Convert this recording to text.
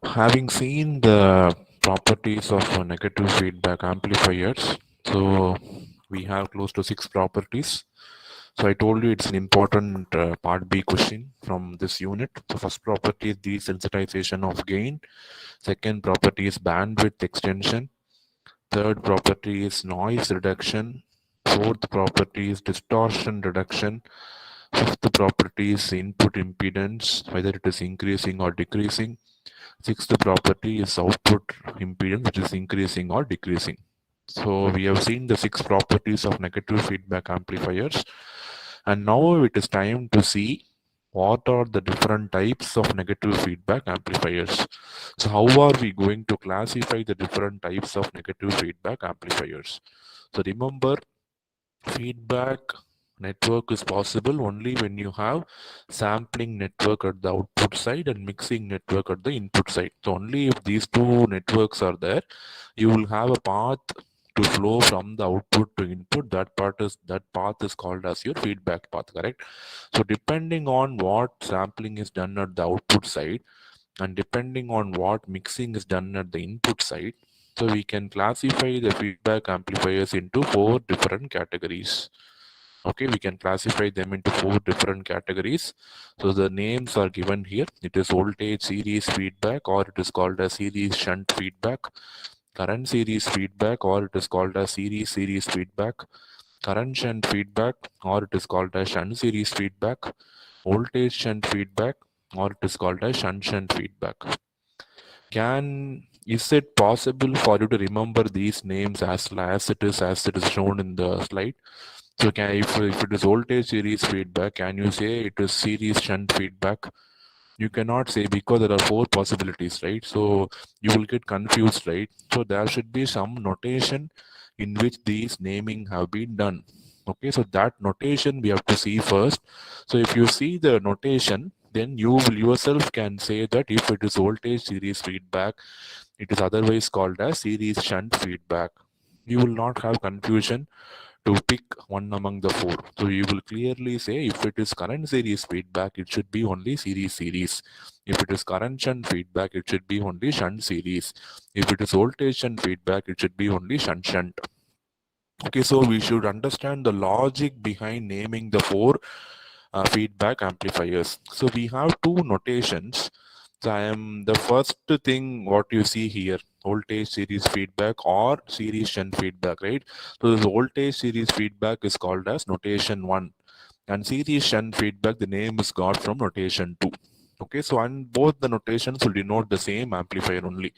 Having seen the properties of negative feedback amplifiers, so we have close to 6 properties. So I told you it's an important part B question from this unit. So first property is desensitization of gain. Second property is bandwidth extension. Third property is noise reduction. Fourth property is distortion reduction. Fifth property is input impedance, whether it is increasing or decreasing. Sixth property is output impedance, which is increasing or decreasing. So we have seen the 6 properties of negative feedback amplifiers, and now it is time to see what are the different types of negative feedback amplifiers. So how are we going to classify the different types of negative feedback amplifiers? So remember, feedback network is possible only when you have sampling network at the output side and mixing network at the input side. So only if these two networks are there, you will have a path to flow from the output to input. That path is called as your feedback path, correct? So depending on what sampling is done at the output side and depending on what mixing is done at the input side, so we can classify the feedback amplifiers into 4 different categories. Okay, we can classify them into 4 different categories. So the names are given here. It is voltage series feedback, or it is called as series shunt feedback, current series feedback, or it is called as series feedback, current shunt feedback, or it is called as shunt series feedback, voltage shunt feedback, or it is called as shunt feedback. Is it possible for you to remember these names as it is shown in the slide? So if it is voltage series feedback, can you say it is series shunt feedback? You cannot say, because there are 4 possibilities, right? So you will get confused, right? So there should be some notation in which these naming have been done. Okay, so that notation we have to see first. So if you see the notation, then you will yourself can say that if it is voltage series feedback, it is otherwise called as series shunt feedback. You will not have confusion to pick one among the 4. So you will clearly say if it is current series feedback, it should be only series. If it is current shunt feedback, it should be only shunt series. If it is voltage shunt feedback, it should be only shunt. Okay, so we should understand the logic behind naming the 4 feedback amplifiers. So we have 2 notations. So I am the first thing what you see here, voltage series feedback or series shunt feedback, right? So this voltage series feedback is called as notation 1, and series shunt feedback, the name is got from notation 2. Okay, so and both the notations will denote the same amplifier only.